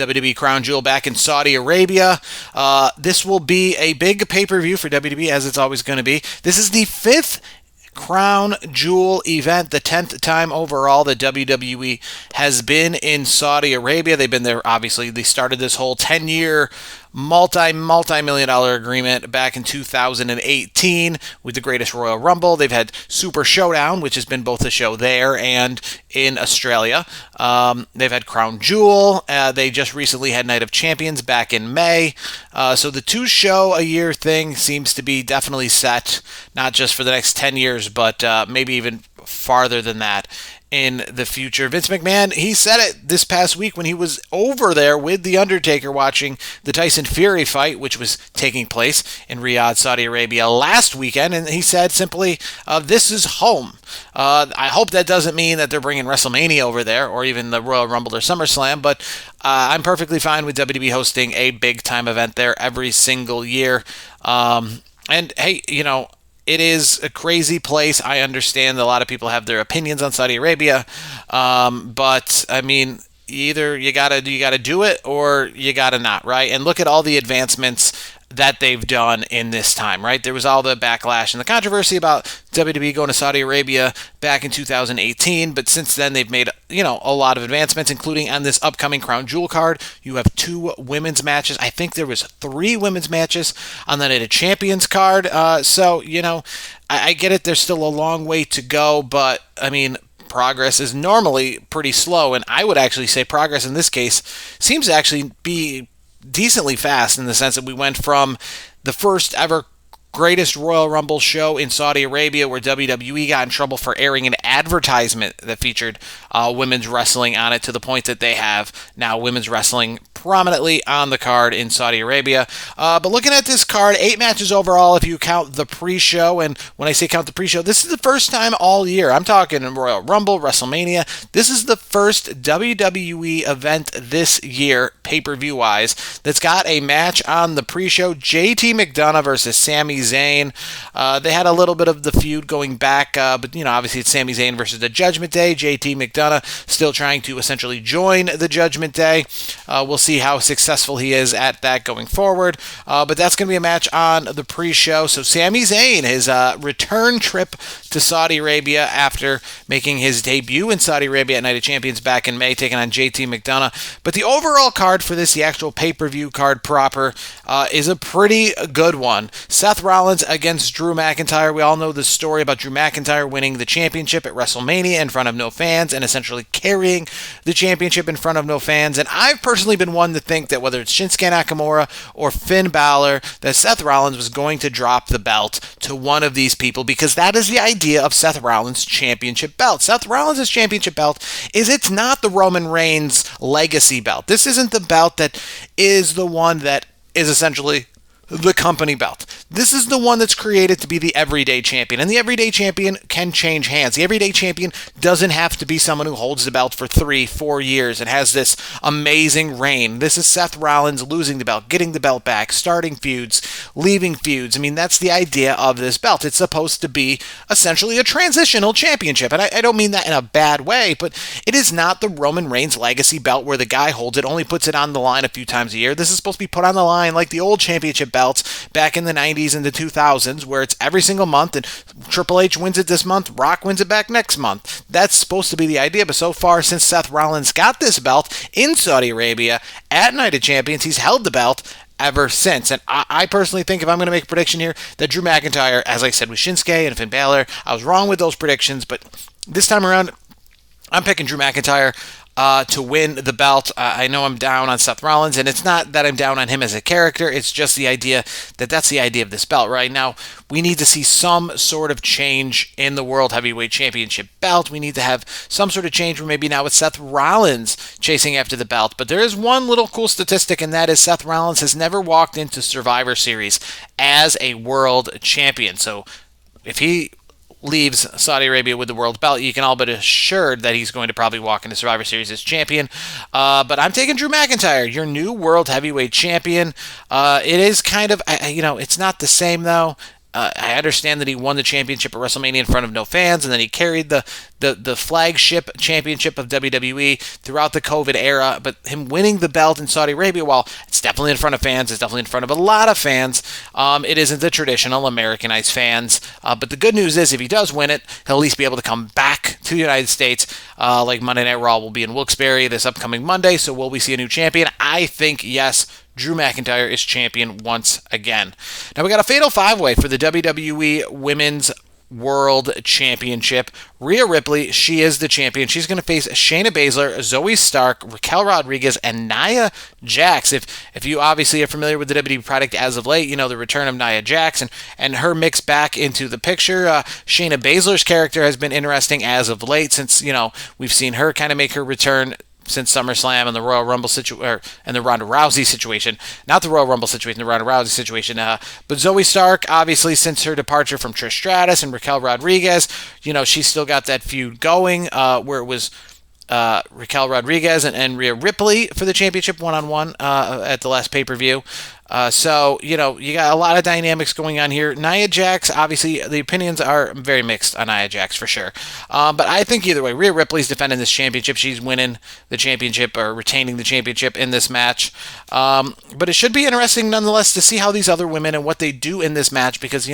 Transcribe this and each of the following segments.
WWE Crown Jewel back in Saudi Arabia. This will be a big pay-per-view for WWE, as it's always going to be. This is the fifth Crown Jewel event, the 10th time overall that WWE has been in Saudi Arabia. They've been there, obviously. They started this whole 10-year multi-million dollar agreement back in 2018 with the Greatest Royal Rumble. They've had Super Showdown, which has been both a show there and in Australia. They've had Crown Jewel. They just recently had Night of Champions back in May. So the two-show-a-year thing seems to be definitely set, not just for the next 10 years, but maybe even farther than that in the future. Vince McMahon, he said it this past week when he was over there with The Undertaker watching the Tyson Fury fight, which was taking place in Riyadh, Saudi Arabia last weekend, and he said simply, this is home. I hope that doesn't mean that they're bringing WrestleMania over there, or even the Royal Rumble or SummerSlam, but I'm perfectly fine with WWE hosting a big-time event there every single year. And hey, it is a crazy place. I understand that a lot of people have their opinions on Saudi Arabia, but I mean, either you gotta do it or you gotta not, right? And look at all the advancements that they've done in this time, right? There was all the backlash and the controversy about WWE going to Saudi Arabia back in 2018, but since then they've made, a lot of advancements, including on this upcoming Crown Jewel card. You have 2 women's matches. I think there was 3 women's matches on the Night of Champions card. So, I get it. There's still a long way to go, but I mean, progress is normally pretty slow, and I would actually say progress in this case seems to actually be decently fast, in the sense that we went from the first ever Greatest Royal Rumble show in Saudi Arabia, where WWE got in trouble for airing an advertisement that featured women's wrestling on it, to the point that they have now women's wrestling prominently on the card in Saudi Arabia. But looking at this card, 8 matches overall if you count the pre-show. And when I say count the pre-show, this is the first time all year. I'm talking Royal Rumble, WrestleMania. This is the first WWE event this year, pay-per-view wise, that's got a match on the pre-show. JT McDonough versus Sami Zayn. They had a little bit of the feud going back, but obviously it's Sami Zayn versus the Judgment Day. JT McDonough still trying to essentially join the Judgment Day. We'll see how successful he is at that going forward. But that's going to be a match on the pre-show. So Sami Zayn, his return trip to Saudi Arabia after making his debut in Saudi Arabia at Night of Champions back in May, taking on JT McDonough. But the overall card for this, the actual pay-per-view card proper, is a pretty good one. Seth Rollins against Drew McIntyre. We all know the story about Drew McIntyre winning the championship at WrestleMania in front of no fans and essentially carrying the championship in front of no fans. And I've personally been one to think that whether it's Shinsuke Nakamura or Finn Balor, that Seth Rollins was going to drop the belt to one of these people, because that is the idea of Seth Rollins' championship belt. Seth Rollins' championship belt it's not the Roman Reigns legacy belt. This isn't the belt that is the one that is essentially the company belt. This is the one that's created to be the everyday champion. And the everyday champion can change hands. The everyday champion doesn't have to be someone who holds the belt for 3-4 years and has this amazing reign. This is Seth Rollins losing the belt, getting the belt back, starting feuds, leaving feuds. I mean, that's the idea of this belt. It's supposed to be essentially a transitional championship. And I don't mean that in a bad way, but it is not the Roman Reigns legacy belt where the guy holds it, only puts it on the line a few times a year. This is supposed to be put on the line like the old championship belts back in the 90s and the 2000s, where it's every single month, and Triple H wins it this month, Rock wins it back next month. That's supposed to be the idea, but so far, since Seth Rollins got this belt in Saudi Arabia at Night of Champions, he's held the belt ever since. And I personally think, if I'm going to make a prediction here, that Drew McIntyre, as I said with Shinsuke and Finn Balor, I was wrong with those predictions, but this time around, I'm picking Drew McIntyre to win the belt. I know I'm down on Seth Rollins, and it's not that I'm down on him as a character. It's just the idea that that's the idea of this belt. Right now, we need to see some sort of change in the World Heavyweight Championship belt. We need to have some sort of change where maybe now it's Seth Rollins chasing after the belt. But there is one little cool statistic, and that is Seth Rollins has never walked into Survivor Series as a world champion. So if he leaves Saudi Arabia with the world belt, you can all but assured that he's going to probably walk into Survivor Series as champion. But I'm taking Drew McIntyre, your new world heavyweight champion. It is kind of, it's not the same though. I understand that he won the championship at WrestleMania in front of no fans, and then he carried the flagship championship of WWE throughout the COVID era. But him winning the belt in Saudi Arabia, while it's definitely in front of fans, it's definitely in front of a lot of fans, it isn't the traditional Americanized fans. But the good news is, if he does win it, he'll at least be able to come back to the United States. Like Monday Night Raw will be in Wilkes-Barre this upcoming Monday, so will we see a new champion? I think yes. Drew McIntyre is champion once again. Now we got a fatal five-way for the WWE Women's World Championship. Rhea Ripley, she is the champion. She's going to face Shayna Baszler, Zoe Stark, Raquel Rodriguez, and Nia Jax. If you obviously are familiar with the WWE product as of late, you know the return of Nia Jax and her mix back into the picture. Shayna Baszler's character has been interesting as of late since, we've seen her kind of make her return since SummerSlam and the Royal Rumble situation, and the Ronda Rousey situation. Not the Royal Rumble situation, the Ronda Rousey situation. But Zoe Stark, obviously, since her departure from Trish Stratus and Raquel Rodriguez, she's still got that feud going where it was Raquel Rodriguez and Rhea Ripley for the championship one-on-one at the last pay-per-view. So, you got a lot of dynamics going on here. Nia Jax, obviously, the opinions are very mixed on Nia Jax for sure. But I think either way, Rhea Ripley's defending this championship. She's winning the championship or retaining the championship in this match. But it should be interesting nonetheless to see how these other women and what they do in this match because,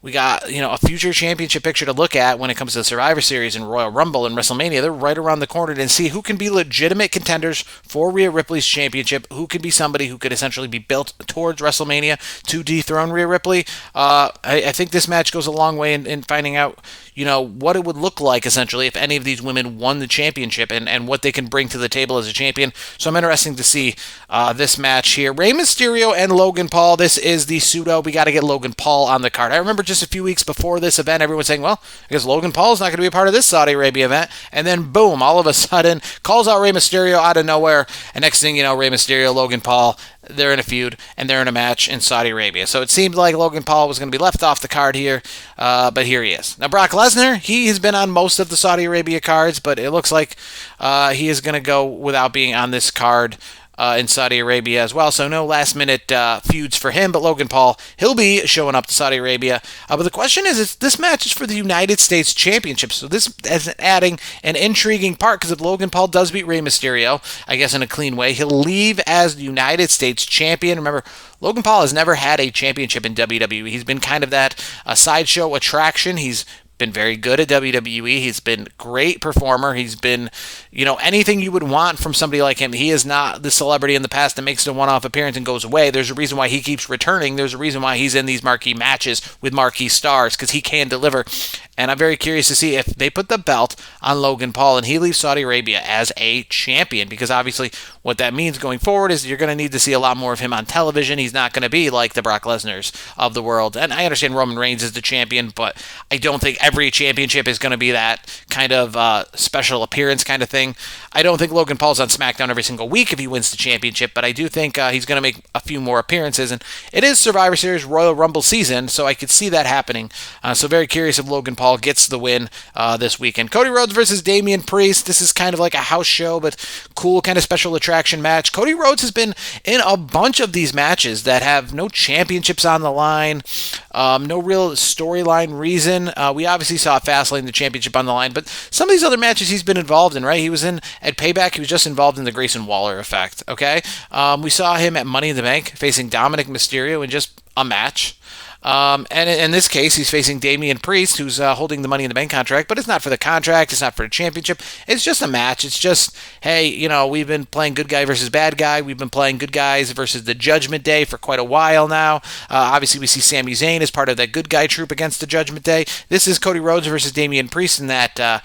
we got, a future championship picture to look at when it comes to the Survivor Series and Royal Rumble and WrestleMania. They're right around the corner and see who can be legitimate contenders for Rhea Ripley's championship, who could be somebody who could essentially be built towards WrestleMania to dethrone Rhea Ripley. I think this match goes a long way in finding out, what it would look like essentially if any of these women won the championship and what they can bring to the table as a champion. So I'm interested to see this match here. Rey Mysterio and Logan Paul. This is the pseudo. We got to get Logan Paul on the card. I remember just a few weeks before this event, everyone saying, well, I guess Logan Paul's not going to be a part of this Saudi Arabia event. And then, boom, all of a sudden, calls out Rey Mysterio out of nowhere. And next thing you know, Rey Mysterio, Logan Paul, they're in a feud, and they're in a match in Saudi Arabia. So it seemed like Logan Paul was going to be left off the card here, but here he is. Now, Brock Lesnar, he has been on most of the Saudi Arabia cards, but it looks like he is going to go without being on this card in Saudi Arabia as well. So no last-minute feuds for him, but Logan Paul, he'll be showing up to Saudi Arabia. But the question is this match is for the United States Championship, so this is adding an intriguing part, because if Logan Paul does beat Rey Mysterio, I guess in a clean way, he'll leave as the United States Champion. Remember, Logan Paul has never had a championship in WWE. He's been kind of that sideshow attraction. He's been very good at WWE. He's been a great performer. He's been, anything you would want from somebody like him. He is not the celebrity in the past that makes the one-off appearance and goes away. There's a reason why he keeps returning. There's a reason why he's in these marquee matches with marquee stars, because he can deliver. And I'm very curious to see if they put the belt on Logan Paul and he leaves Saudi Arabia as a champion, because obviously what that means going forward is you're going to need to see a lot more of him on television. He's not going to be like the Brock Lesnar's of the world. And I understand Roman Reigns is the champion, but I don't think every championship is going to be that kind of special appearance kind of thing. I don't think Logan Paul's on SmackDown every single week if he wins the championship, but I do think he's going to make a few more appearances. And it is Survivor Series Royal Rumble season, so I could see that happening. So very curious if Logan Paul gets the win this weekend. Cody Rhodes versus Damian Priest. This is kind of like a house show, but cool kind of special attraction match. Cody Rhodes has been in a bunch of these matches that have no championships on the line, no real storyline reason. We obviously saw Fastlane, the championship on the line, but some of these other matches he's been involved in, right? He was in at Payback. He was just involved in the Grayson Waller effect, okay? We saw him at Money in the Bank facing Dominic Mysterio in just a match. And in this case, he's facing Damian Priest, who's holding the Money in the Bank contract, but it's not for the contract, it's not for the championship, it's just a match. It's just, hey, we've been playing good guy versus bad guy, we've been playing good guys versus the Judgment Day for quite a while now. Obviously, we see Sami Zayn as part of that good guy troop against the Judgment Day. This is Cody Rhodes versus Damian Priest in that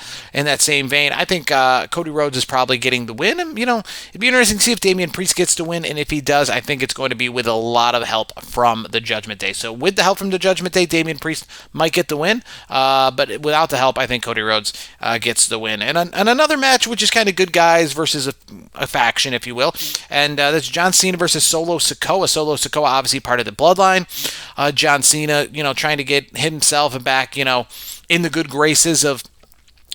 same vein. I think Cody Rhodes is probably getting the win, and, it'd be interesting to see if Damian Priest gets the win, and if he does, I think it's going to be with a lot of help from the Judgment Day. So with the help from the Judgment Day, Damian Priest might get the win, but without the help, I think Cody Rhodes gets the win. And another match, which is kind of good guys versus a faction, if you will, and that's John Cena versus Solo Sikoa. Solo Sikoa, obviously part of the Bloodline. John Cena, trying to get himself back, in the good graces of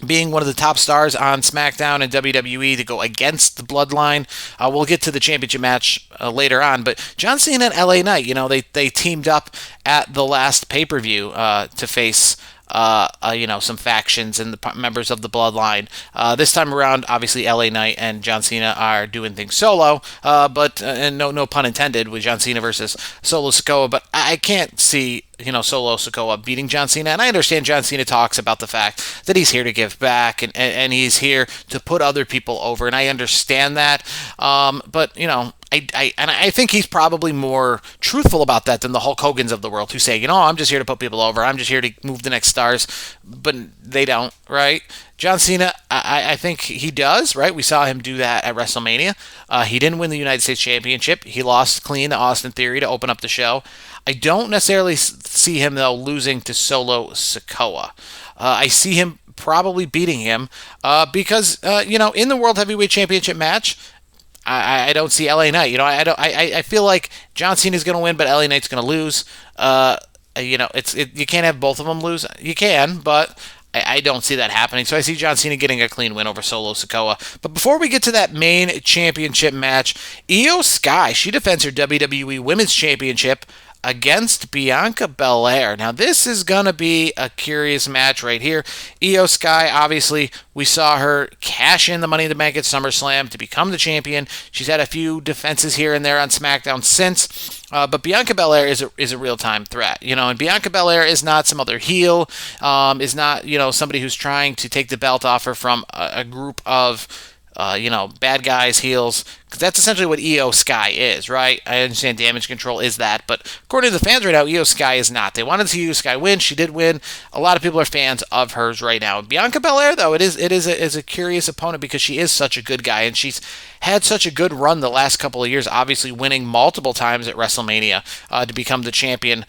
being one of the top stars on SmackDown and WWE to go against the Bloodline. We'll get to the championship match later on, but John Cena and LA Knight, they teamed up at the last pay-per-view to face some factions and the members of the Bloodline. This time around, obviously, LA Knight and John Cena are doing things solo, but and no pun intended with John Cena versus Solo Sikoa. But I can't see Solo Sikoa beating John Cena, and I understand John Cena talks about the fact that he's here to give back and he's here to put other people over, and I understand that. But I think he's probably more truthful about that than the Hulk Hogan's of the world who say, I'm just here to put people over. I'm just here to move the next stars. But they don't, right? John Cena, I think he does, right? We saw him do that at WrestleMania. He didn't win the United States Championship. He lost clean to Austin Theory to open up the show. I don't necessarily see him, though, losing to Solo Sikoa. I see him probably beating him because, in the World Heavyweight Championship match, I don't see LA Knight. I feel like John Cena's going to win, but LA Knight's going to lose. You can't have both of them lose. You can, but I don't see that happening. So I see John Cena getting a clean win over Solo Sikoa. But before we get to that main championship match, Io Sky, she defends her WWE Women's Championship against Bianca Belair. Now, this is going to be a curious match right here. Io Sky, obviously, we saw her cash in the Money in the Bank at SummerSlam to become the champion. She's had a few defenses here and there on SmackDown since, but Bianca Belair is a real-time threat. And Bianca Belair is not some other heel, is not, somebody who's trying to take the belt off her from a group of bad guys, heels, because that's essentially what Io Sky is, right? I understand Damage Control is that, but according to the fans right now, Io Sky is not. They wanted to see Io Sky win. She did win. A lot of people are fans of hers right now. Bianca Belair, though, it is a curious opponent because she is such a good guy, and she's had such a good run the last couple of years, obviously winning multiple times at WrestleMania to become the champion.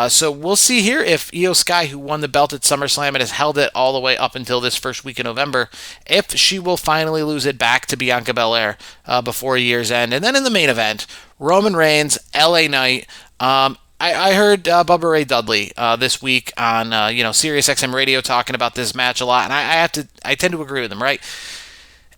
So we'll see here if Io Sky, who won the belt at SummerSlam and has held it all the way up until this first week in November, if she will finally lose it back to Bianca Belair before year's end. And then in the main event, Roman Reigns, LA Knight. I heard Bubba Ray Dudley this week on Sirius XM Radio talking about this match a lot, and I tend to agree with him, right?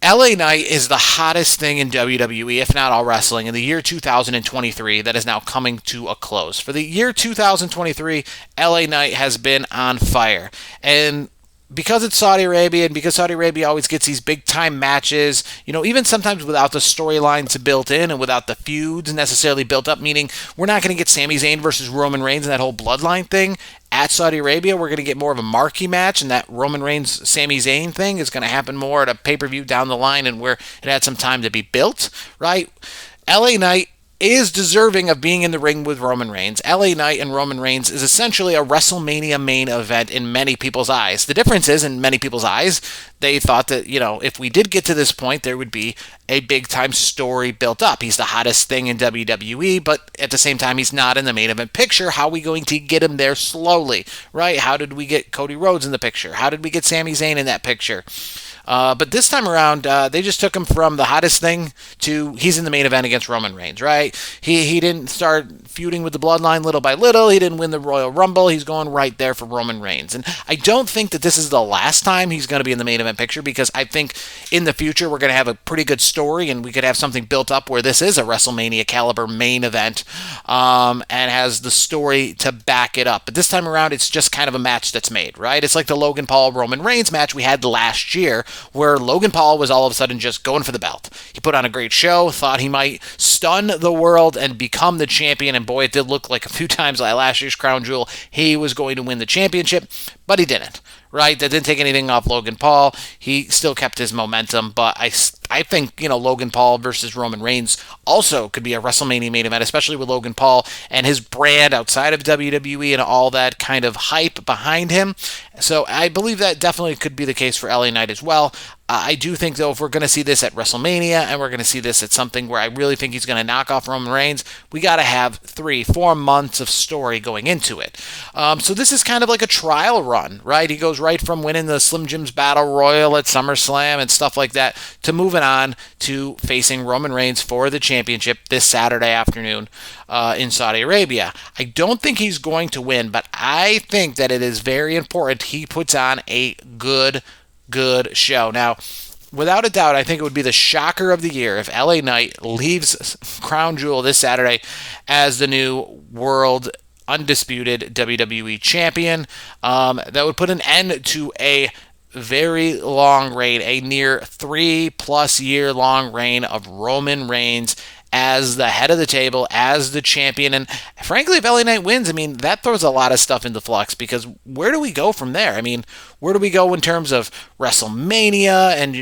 LA Knight is the hottest thing in WWE, if not all wrestling, in the year 2023 that is now coming to a close. For the year 2023, LA Knight has been on fire. And because it's Saudi Arabia, and because Saudi Arabia always gets these big-time matches, even sometimes without the storylines built in and without the feuds necessarily built up, meaning we're not going to get Sami Zayn versus Roman Reigns and that whole bloodline thing at Saudi Arabia. We're going to get more of a marquee match, and that Roman Reigns Sami Zayn thing is going to happen more at a pay-per-view down the line and where it had some time to be built, right? LA Knight is deserving of being in the ring with Roman Reigns. LA Knight and Roman Reigns is essentially a WrestleMania main event in many people's eyes. The difference is, in many people's eyes, they thought that, if we did get to this point, there would be a big-time story built up. He's the hottest thing in WWE, but at the same time, he's not in the main event picture. How are we going to get him there slowly, right? How did we get Cody Rhodes in the picture? How did we get Sami Zayn in that picture? But this time around, they just took him from the hottest thing to he's in the main event against Roman Reigns, right? He didn't start feuding with the Bloodline little by little. He didn't win the Royal Rumble. He's going right there for Roman Reigns. And I don't think that this is the last time he's going to be in the main event picture, because I think in the future we're going to have a pretty good story and we could have something built up where this is a WrestleMania caliber main event and has the story to back it up. But this time around, it's just kind of a match that's made, right? It's like the Logan Paul-Roman Reigns match we had last year, where Logan Paul was all of a sudden just going for the belt. He put on a great show, thought he might stun the world and become the champion, and boy, it did look like a few times like last year's Crown Jewel he was going to win the championship, but he didn't, right? That didn't take anything off Logan Paul. He still kept his momentum, but I think, Logan Paul versus Roman Reigns also could be a WrestleMania main event, especially with Logan Paul and his brand outside of WWE and all that kind of hype behind him. So I believe that definitely could be the case for LA Knight as well. I do think, though, if we're going to see this at WrestleMania and we're going to see this at something where I really think he's going to knock off Roman Reigns, we got to have 3-4 months of story going into it. So this is kind of like a trial run, right? He goes right from winning the Slim Jim's Battle Royal at SummerSlam and stuff like that to moving on to facing Roman Reigns for the championship this Saturday afternoon in Saudi Arabia. I don't think he's going to win, but I think that it is very important he puts on a good good show. Now, without a doubt, I think it would be the shocker of the year if LA Knight leaves Crown Jewel this Saturday as the new world undisputed WWE champion. That would put an end to a very long reign, a near 3+ year long reign of Roman Reigns as the head of the table, as the champion. And frankly, if LA Knight wins, I mean, that throws a lot of stuff into flux, because where do we go from there? I mean, where do we go in terms of WrestleMania? And,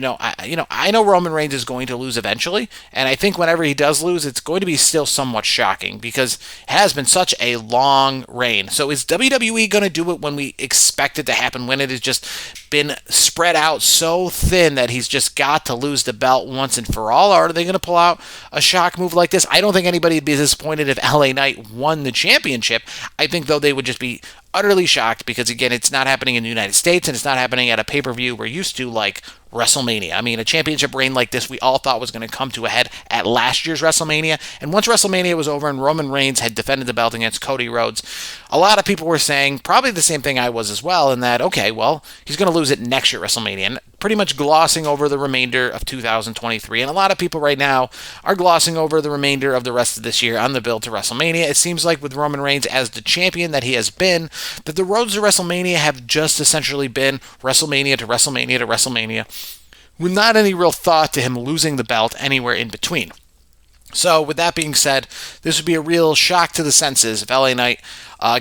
I know Roman Reigns is going to lose eventually, and I think whenever he does lose, it's going to be still somewhat shocking, because it has been such a long reign. So is WWE going to do it when we expect it to happen, when it has just been spread out so thin that he's just got to lose the belt once and for all? Or are they going to pull out a shock move like this? I don't think anybody would be disappointed if LA Knight won the championship. I think, though, they would just be utterly shocked, because, again, it's not happening in the United States, and it's not happening at a pay-per-view we're used to, like WrestleMania. I mean, a championship reign like this we all thought was going to come to a head at last year's WrestleMania, and once WrestleMania was over and Roman Reigns had defended the belt against Cody Rhodes, a lot of people were saying probably the same thing I was as well, in that, okay, well, he's going to lose it next year at WrestleMania, and pretty much glossing over the remainder of 2023. And a lot of people right now are glossing over the remainder of the rest of this year on the build to WrestleMania. It seems like with Roman Reigns as the champion that he has been, that the roads to WrestleMania have just essentially been WrestleMania to WrestleMania to WrestleMania, with not any real thought to him losing the belt anywhere in between. So, with that being said, this would be a real shock to the senses if LA Knight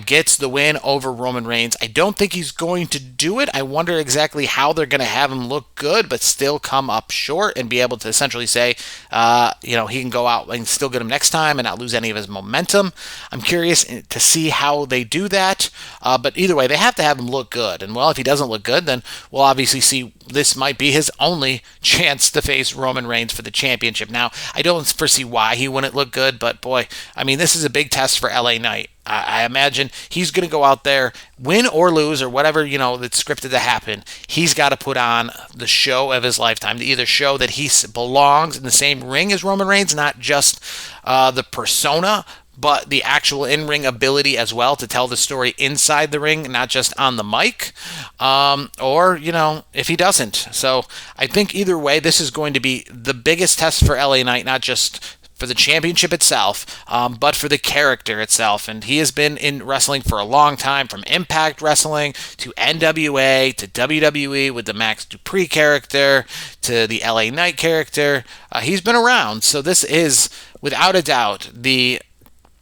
gets the win over Roman Reigns. I don't think he's going to do it. I wonder exactly how they're going to have him look good, but still come up short and be able to essentially say, he can go out and still get him next time and not lose any of his momentum. I'm curious to see how they do that. But either way, they have to have him look good. And, well, if he doesn't look good, then we'll obviously see this might be his only chance to face Roman Reigns for the championship. Now, I don't foresee why he wouldn't look good, but boy, I mean, this is a big test for LA Knight. I imagine he's going to go out there, win or lose or whatever, that's scripted to happen. He's got to put on the show of his lifetime to either show that he belongs in the same ring as Roman Reigns, not just the persona, but the actual in-ring ability as well to tell the story inside the ring, not just on the mic, or, if he doesn't. So I think either way, this is going to be the biggest test for LA Knight, not just for the championship itself, but for the character itself. And he has been in wrestling for a long time, from Impact Wrestling to NWA to WWE with the Max Dupree character to the LA Knight character. He's been around. So this is, without a doubt, the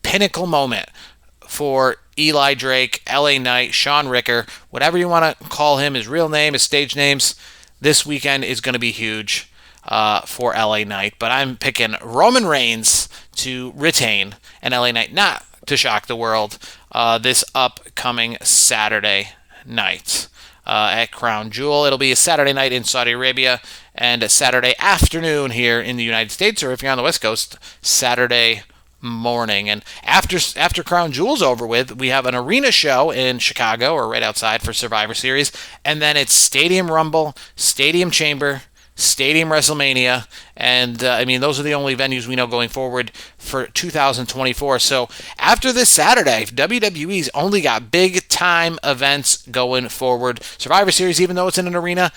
pinnacle moment for Eli Drake, LA Knight, Shawn Ricker, whatever you want to call him, his real name, his stage names. This weekend is going to be huge for LA Knight, but I'm picking Roman Reigns to retain and LA Knight not to shock the world this upcoming Saturday night at Crown Jewel. It'll be a Saturday night in Saudi Arabia and a Saturday afternoon here in the United States, or if you're on the West Coast, Saturday morning. And after Crown Jewel's over with, we have an arena show in Chicago, or right outside, for Survivor Series, and then it's Stadium Rumble, Stadium Chamber, Stadium WrestleMania, and those are the only venues we know going forward for 2024. So after this Saturday, WWE's only got big-time events going forward. Survivor Series, even though it's in an arena,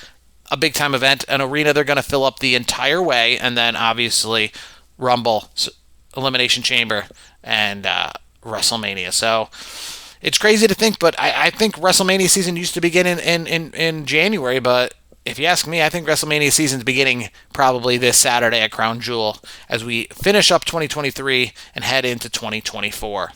a big-time event, an arena they're going to fill up the entire way, and then obviously Rumble, Elimination Chamber, and WrestleMania. So it's crazy to think, but I think WrestleMania season used to begin in January, but if you ask me, I think WrestleMania season's beginning probably this Saturday at Crown Jewel as we finish up 2023 and head into 2024.